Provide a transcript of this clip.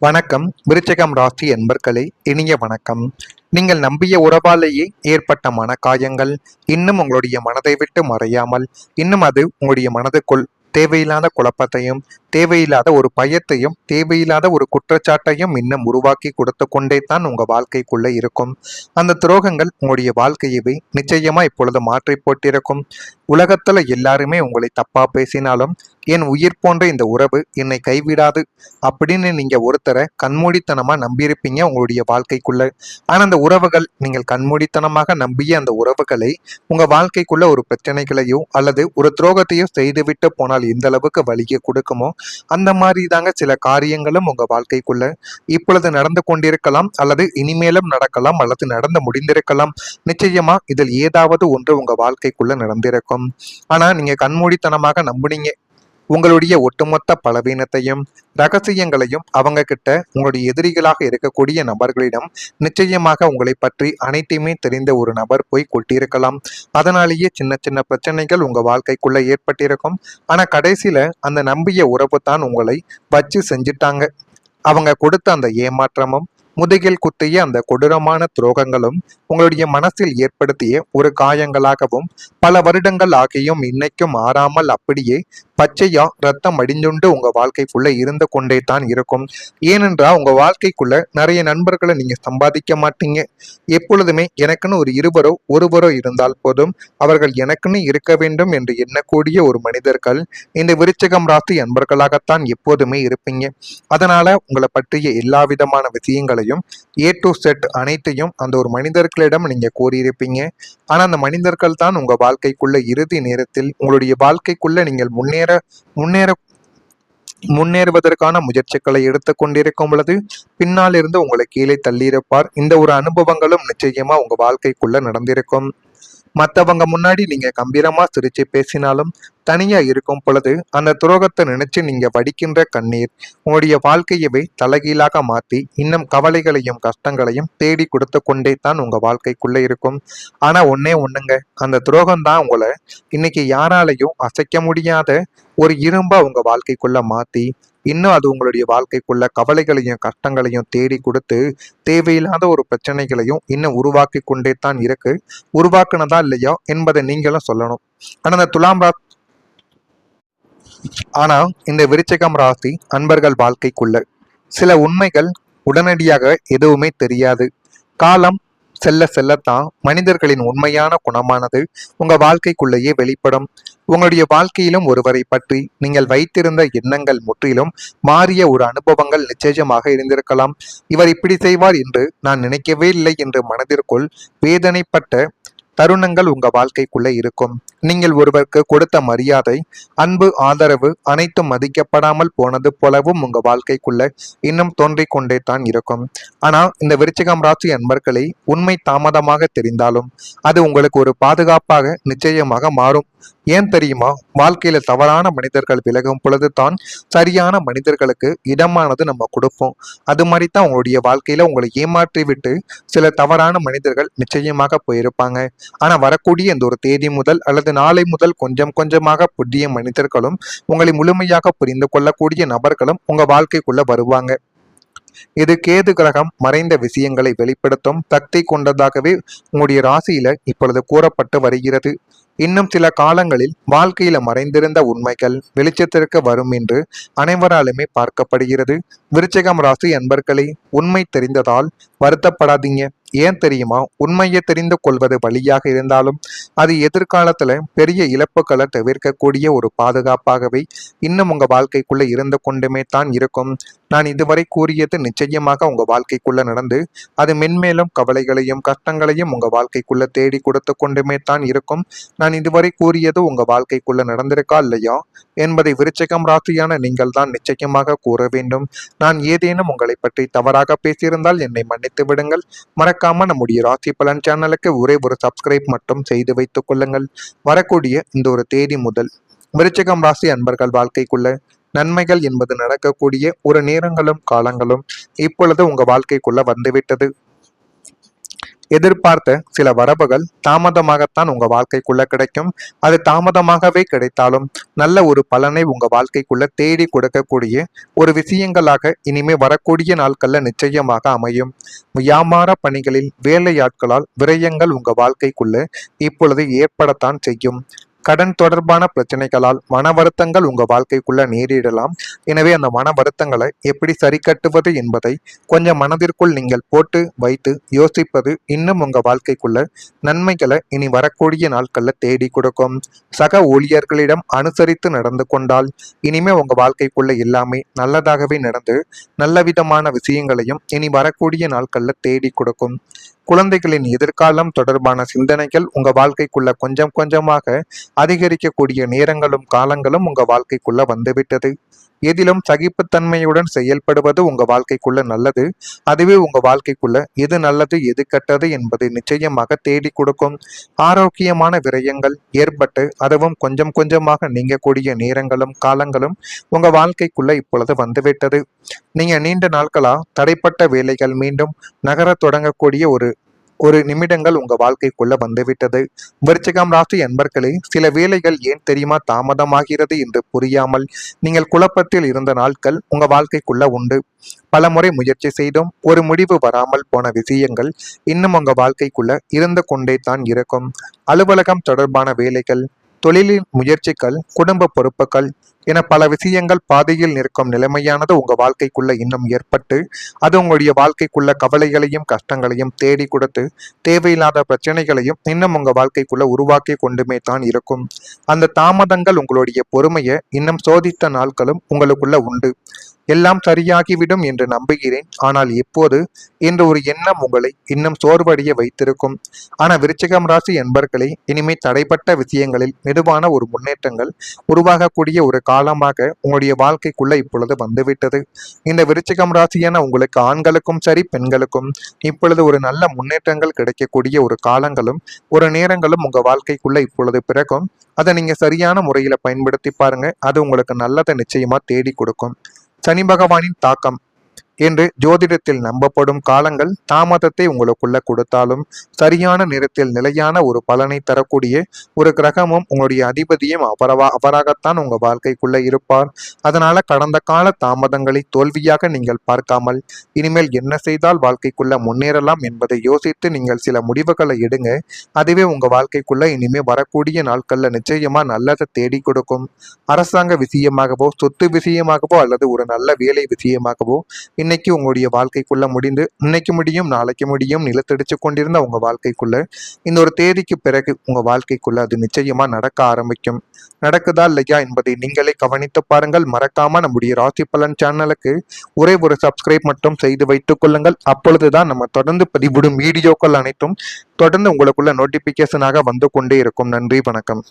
வணக்கம் விருச்சிகம் ராசி என்பர்களே, இனிய வணக்கம். நீங்கள் நம்பிய உறவாலேயே ஏற்பட்ட மனக்காயங்கள் இன்னும் உங்களுடைய மனதை விட்டு மறையாமல் இன்னும் அது உங்களுடைய மனதுக்குள் தேவையில்லாத குழப்பத்தையும் தேவையில்லாத ஒரு பயத்தையும் தேவையில்லாத ஒரு குற்றச்சாட்டையும் இன்னும் உருவாக்கி கொடுத்து கொண்டே தான் உங்க வாழ்க்கைக்குள்ள இருக்கும். அந்த துரோகங்கள் உங்களுடைய வாழ்க்கையவே நிச்சயமா இப்பொழுது மாற்றி போட்டிருக்கும். உலகத்துல எல்லாருமே உங்களை தப்பா பேசினாலும் என் உயிர் போன்ற இந்த உறவு என்னை கைவிடாது அப்படின்னு நீங்க ஒருத்தரை கண்மூடித்தனமா நம்பியிருப்பீங்க உங்களுடைய வாழ்க்கைக்குள்ள. ஆனா அந்த உறவுகள், நீங்கள் கண்மூடித்தனமாக நம்பிய அந்த உறவுகளை உங்க வாழ்க்கைக்குள்ள ஒரு பிரச்சனைகளையோ அல்லது ஒரு துரோகத்தையோ செய்துவிட்டு போனால் எந்த அளவுக்கு வலியை கொடுக்குமோ அந்த மாதிரி தாங்க சில காரியங்களும் உங்க வாழ்க்கைக்குள்ள இப்பொழுது நடந்து கொண்டிருக்கலாம், அல்லது இனிமேலும் நடக்கலாம், அல்லது நடந்து முடிந்திருக்கலாம். நிச்சயமா இதில் ஏதாவது ஒன்று உங்க வாழ்க்கைக்குள்ள நடந்திருக்கும். ஆனா நீங்க கண்மூடித்தனமாக நம்புனீங்க. உங்களுடைய ஒட்டுமொத்த பலவீனத்தையும் ரகசியங்களையும் அவங்க கிட்ட, உங்களுடைய எதிரிகளாக இருக்கக்கூடிய நபர்களிடம் நிச்சயமாக உங்களை பற்றி அனைத்தையுமே தெரிந்த ஒரு நபர் போய் கொட்டியிருக்கலாம். அதனாலேயே சின்ன சின்ன பிரச்சனைகள் உங்க வாழ்க்கைக்குள்ள ஏற்பட்டிருக்கும். ஆனா கடைசியில அந்த நம்பிய உறவு தான் உங்களை வச்சு செஞ்சுட்டாங்க. அவங்க கொடுத்த அந்த ஏமாற்றமும் முதுகில் குத்திய அந்த கொடூரமான துரோகங்களும் உங்களுடைய மனசில் ஏற்படுத்திய ஒரு காயங்களாகவும் பல வருடங்கள் ஆகியும் இன்னைக்கும் ஆறாமல் அப்படியே பச்சையா ரத்தம் அடிஞ்சுண்டு உங்க வாழ்க்கைக்குள்ள இருந்து கொண்டே தான் இருக்கும். ஏனென்றால் உங்க வாழ்க்கைக்குள்ள நிறைய நண்பர்களை நீங்க சம்பாதிக்க மாட்டீங்க. எப்பொழுதுமே எனக்குன்னு ஒரு இருவரோ ஒருவரோ இருந்தால் போதும், அவர்கள் எனக்குன்னு இருக்க வேண்டும் என்று எண்ணக்கூடிய ஒரு மனிதர்கள் இந்த விருச்சிகம் ராசி அன்பர்களாகத்தான் எப்போதுமே இருப்பீங்க. அதனால உங்களை பற்றிய எல்லா விதமான விஷயங்களையும் A to Z அனைத்தையும் அந்த ஒரு மனிதர்களிடம் நீங்க கூறியிருப்பீங்க. ஆனா அந்த மனிதர்கள் தான் உங்க வாழ்க்கைக்குள்ள இறுதி நேரத்தில் உங்களுடைய வாழ்க்கைக்குள்ள நீங்கள் முன்னேற முன்னேறுவதற்கான முயற்சிகளை எடுத்து கொண்டிருக்கும் பொழுது பின்னால் இருந்து உங்களை கீழே தள்ளியிருப்பார். இந்த ஒரு அனுபவங்களும் நிச்சயமா உங்க வாழ்க்கைக்குள்ள நடந்திருக்கும். மற்றவங்க முன்னாடி நீங்க கம்பீரமா சிரிச்சு பேசினாலும் தனியா இருக்கும் பொழுது அந்த துரோகத்தை நினைச்சு நீங்க வடிக்கின்ற கண்ணீர் உங்களுடைய வாழ்க்கையவே தலைகீழாக மாத்தி இன்னும் கவலைகளையும் கஷ்டங்களையும் தேடி கொடுத்து கொண்டே தான் உங்க வாழ்க்கைக்குள்ள இருக்கும். ஆனா ஒன்னே ஒண்ணுங்க, அந்த துரோகம் தான் உங்களை இன்னைக்கு யாராலையும் அசைக்க முடியாத ஒரு இரும்பா உங்க வாழ்க்கைக்குள்ள மாத்தி இன்னும் அது உங்களுடைய வாழ்க்கைக்குள்ள கவலைகளையும் கஷ்டங்களையும் தேடி கொடுத்து தேவையில்லாத ஒரு பிரச்சனைகளையும் இன்னும் உருவாக்கி கொண்டே தான் இருக்கு. உருவாக்குனதா இல்லையா என்பதை நீங்களும் சொல்லணும். ஆனா இந்த ஆனா இந்த விருச்சிகம் ராசி அன்பர்கள் வாழ்க்கைக்குள்ள சில உண்மைகள் உடனடியாக எதுவுமே தெரியாது. காலம் செல்ல செல்லத்தான் மனிதர்களின் உண்மையான குணமானது உங்க வாழ்க்கைக்குள்ளேயே வெளிப்படும். உங்களுடைய வாழ்க்கையிலும் ஒருவரை பற்றி நீங்கள் வைத்திருந்த எண்ணங்கள் முற்றிலும் மாறிய ஒரு அனுபவங்கள் நிச்சயமாக இருந்திருக்கலாம். இவர் இப்படி செய்வார் என்று நான் நினைக்கவே இல்லை என்று மனதிற்குள் வேதனைப்பட்ட தருணங்கள் உங்க வாழ்க்கைக்குள்ள இருக்கும். நீங்கள் ஒருவருக்கு கொடுத்த மரியாதை, அன்பு, ஆதரவு அனைத்தும் மதிக்கப்படாமல் போனது போலவும் உங்க வாழ்க்கைக்குள்ள இன்னும் தோன்றிக் கொண்டே தான் இருக்கும். ஆனா இந்த விருச்சிகம் ராசி அன்பர்களே, உண்மை தாமதமாக தெரிந்தாலும் அது உங்களுக்கு ஒரு பாதுகாப்பாக நிச்சயமாக மாறும். ஏன் தெரியுமா? வாழ்க்கையில தவறான மனிதர்கள் விலகும் பொழுது தான் சரியான மனிதர்களுக்கு இடமானது நம்ம கொடுப்போம். அது மாதிரி தான் உங்களுடைய வாழ்க்கையில உங்களை ஏமாற்றி விட்டு சில தவறான மனிதர்கள் நிச்சயமாக போயிருப்பாங்க. ஆனா வரக்கூடிய இந்த ஒரு தேதி முதல் அல்லது நாளை முதல் கொஞ்சம் கொஞ்சமாக புதிய மனிதர்களும் உங்களை முழுமையாக புரிந்து கொள்ளக்கூடிய நபர்களும் உங்க வாழ்க்கைக்குள்ள வருவாங்க. இது கேது கிரகம் மறைந்த விஷயங்களை வெளிப்படுத்தும் சக்தி கொண்டதாகவே உங்களுடைய ராசியில இப்பொழுது கூறப்பட்டு வருகிறது. இன்னும் சில காலங்களில் வாழ்க்கையில மறைந்திருந்த உண்மைகள் வெளிச்சத்திற்கு வரும் என்று அனைவராலுமே பார்க்கப்படுகிறது. விருச்சிகம் ராசி அன்பர்களே, உண்மை தெரிந்ததால் வருத்தப்படாதீங்க. ஏன் தெரியுமா? உண்மையை தெரிந்து கொள்வது வழியாக இருந்தாலும் அது எதிர்காலத்துல பெரிய இழப்புகளை தவிர்க்கக்கூடிய ஒரு பாதுகாப்பாகவே இன்னும் உங்க வாழ்க்கைக்குள்ள இருந்து கொண்டுமே தான் இருக்கும். நான் இதுவரை கூறியது நிச்சயமாக உங்க வாழ்க்கைக்குள்ள நடந்து அது மென்மேலும் கவலைகளையும் கஷ்டங்களையும் உங்க வாழ்க்கைக்குள்ள தேடி கொடுத்து கொண்டுமே தான் இருக்கும். நான் இதுவரை கூறியது உங்க வாழ்க்கைக்குள்ள நடந்திருக்கா இல்லையா என்பதை விருச்சிகம் ராசியான நீங்கள் தான் நிச்சயமாக கூற வேண்டும். நான் ஏதேனும் உங்களை பற்றி தவறாக பேசியிருந்தால் என்னை மன்னித்து விடுங்கள். மறக்காம நம்முடைய ராசி பலன் சேனலுக்கு ஒரே ஒரு சப்ஸ்கிரைப் மட்டும் செய்து வைத்துக் கொள்ளுங்கள். வரக்கூடிய இந்த ஒரு தேதி முதல் விருச்சிகம் ராசி அன்பர்கள் வாழ்க்கைக்குள்ள நன்மைகள் என்பது நடக்கக்கூடிய ஒரு நேரங்களும் காலங்களும் இப்பொழுது உங்க வாழ்க்கைக்குள்ள வந்துவிட்டது. எதிர்பார்த்த சில வரவுகள் தாமதமாகத்தான் உங்க வாழ்க்கைக்குள்ள கிடைக்கும். அது தாமதமாகவே கிடைத்தாலும் நல்ல ஒரு பலனை உங்க வாழ்க்கைக்குள்ள தேடி கொடுக்கக்கூடிய ஒரு விஷயங்களாக இனிமே வரக்கூடிய நாட்கள்ல நிச்சயமாக அமையும். வியாபார பணிகளில் வேலையாட்களால் விரயங்கள் உங்க வாழ்க்கைக்குள்ள இப்பொழுது ஏற்படத்தான் செய்யும். கடன் தொடர்பான பிரச்சனைகளால் மன வருத்தங்கள் உங்க வாழ்க்கைக்குள்ள நேரிடலாம். எனவே அந்த மன வருத்தங்களை எப்படி சரி கட்டுவது என்பதை கொஞ்சம் மனதிற்குள் நீங்கள் போட்டு வைத்து யோசிப்பது இன்னும் உங்க வாழ்க்கைக்குள்ள நன்மைகளை இனி வரக்கூடிய நாட்கள்ல தேடி கொடுக்கும். சக ஊழியர்களிடம் அனுசரித்து நடந்து கொண்டால் இனிமே உங்க வாழ்க்கைக்குள்ள எல்லாமே நல்லதாகவே நடந்து நல்ல விதமான விஷயங்களையும் இனி வரக்கூடிய நாட்கள்ல தேடி கொடுக்கும். குழந்தைகளின் எதிர்காலம் தொடர்பான சிந்தனைகள் உங்க வாழ்க்கைக்குள்ள கொஞ்சம் கொஞ்சமாக அதிகரிக்கக்கூடிய நேரங்களும் காலங்களும் உங்க வாழ்க்கைக்குள்ள வந்துவிட்டது. எதிலும் சகிப்புத்தன்மையுடன் செயல்படுவது உங்க வாழ்க்கைக்குள்ள நல்லது. அதுவே உங்க வாழ்க்கைக்குள்ள எது நல்லது எது கெட்டது என்பது நிச்சயமாக தேடி கொடுக்கும். ஆரோக்கியமான விரயங்கள் ஏற்பட்டு அதுவும் கொஞ்சம் கொஞ்சமாக நீங்கக்கூடிய நேரங்களும் காலங்களும் உங்க வாழ்க்கைக்குள்ள இப்பொழுது வந்துவிட்டது. நீங்க நீண்ட நாட்களா தடைப்பட்ட வேலைகள் மீண்டும் நகர தொடங்கக்கூடிய ஒரு ஒரு நிமிடங்கள் உங்க வாழ்க்கைக்குள்ள வந்துவிட்டது. விருச்சிகம் ராசி அன்பர்களே, சில வேலைகள் ஏன் தெரியுமா தாமதமாகிறது என்று புரியாமல் நீங்கள் குழப்பத்தில் இருந்த நாட்கள் உங்க வாழ்க்கைக்குள்ள உண்டு. பல முறை முயற்சி செய்தும் ஒரு முடிவு வராமல் போன விஷயங்கள் இன்னும் உங்க வாழ்க்கைக்குள்ள இருந்து கொண்டே தான் இருக்கும். அலுவலகம் தொடர்பான வேலைகள், தொழிலின் முயற்சிகள், குடும்ப பொறுப்புகள் என பல விஷயங்கள் பாதையில் நிற்கும் நிலைமையானது உங்க வாழ்க்கைக்குள்ள இன்னும் ஏற்பட்டு அது உங்களுடைய வாழ்க்கைக்குள்ள கவலைகளையும் கஷ்டங்களையும் தேடி கொடுத்து தேவையில்லாத பிரச்சனைகளையும் இன்னும் உங்க வாழ்க்கைக்குள்ள உருவாக்கி கொண்டுமே தான் இருக்கும். அந்த தாமதங்கள் உங்களுடைய பொறுமையை இன்னும் சோதித்த நாட்களும் உங்களுக்குள்ள உண்டு. எல்லாம் சரியாகிவிடும் என்று நம்புகிறேன், ஆனால் எப்போது என்ற ஒரு எண்ணம் உங்களை இன்னும் சோர்வடைய வைத்திருக்கும். ஆனா விருச்சிகம் ராசி என்பர்களே, இனிமே தடைப்பட்ட விஷயங்களில் மெதுவான ஒரு முன்னேற்றங்கள் உருவாகக்கூடிய ஒரு காலமாக உங்களுடைய வாழ்க்கைக்குள்ள இப்பொழுது வந்துவிட்டது. இந்த விருச்சிகம் ராசியான உங்களுக்கு ஆண்களுக்கும் சரி பெண்களுக்கும் இப்பொழுது ஒரு நல்ல முன்னேற்றங்கள் கிடைக்கக்கூடிய ஒரு காலங்களும் ஒரு நேரங்களும் உங்க வாழ்க்கைக்குள்ள இப்பொழுது பிறக்கும். அதை நீங்க சரியான முறையில பயன்படுத்தி பாருங்க. அது உங்களுக்கு நல்லதை நிச்சயமா தேடி கொடுக்கும். சனி பகவானின் தாக்கம் என்று ஜோதிடத்தில் நம்பப்படும் காலங்கள் தாமதத்தை உங்களுக்குள்ள கொடுத்தாலும் சரியான நேரத்தில் நிலையான ஒரு பலனை தரக்கூடிய ஒரு கிரகமும் உங்களுடைய அதிபதியும் அவராகத்தான் உங்க வாழ்க்கைக்குள்ள இருப்பார். அதனால கடந்த கால தாமதங்களை தோல்வியாக நீங்கள் பார்க்காமல் இனிமேல் என்ன செய்தால் வாழ்க்கைக்குள்ள முன்னேறலாம் என்பதை யோசித்து நீங்கள் சில முடிவுகளை எடுங்க. அதுவே உங்க வாழ்க்கைக்குள்ள இனிமே வரக்கூடிய நாட்கள்ல நிச்சயமா நல்லதை தேடி கொடுக்கும். அரசாங்க விஷயமாகவோ சொத்து விஷயமாகவோ அல்லது ஒரு நல்ல வேலை விஷயமாகவோ இன்னைக்கு உங்களுடைய வாழ்க்கைக்குள்ள முடிந்து இன்னைக்கு முடியும் நாளைக்கு முடியும் நிலத்தடிச்சு கொண்டிருந்த உங்க வாழ்க்கைக்குள்ள இந்த ஒரு தேதிக்கு பிறகு உங்க வாழ்க்கைக்குள்ள அது நிச்சயமா நடக்க ஆரம்பிக்கும். நடக்குதா இல்லையா என்பதை நீங்களே கவனித்து பாருங்கள். மறக்காம நம்முடைய ராசி பலன் சேனலுக்கு ஒரே ஒரு சப்ஸ்கிரைப் மட்டும் செய்து வைத்துக் கொள்ளுங்கள். அப்பொழுதுதான் நம்ம தொடர்ந்து பதிவிடும் வீடியோக்கள் அனைத்தும் தொடர்ந்து உங்களுக்குள்ள நோட்டிபிகேஷனாக வந்து கொண்டே இருக்கும். நன்றி, வணக்கம்.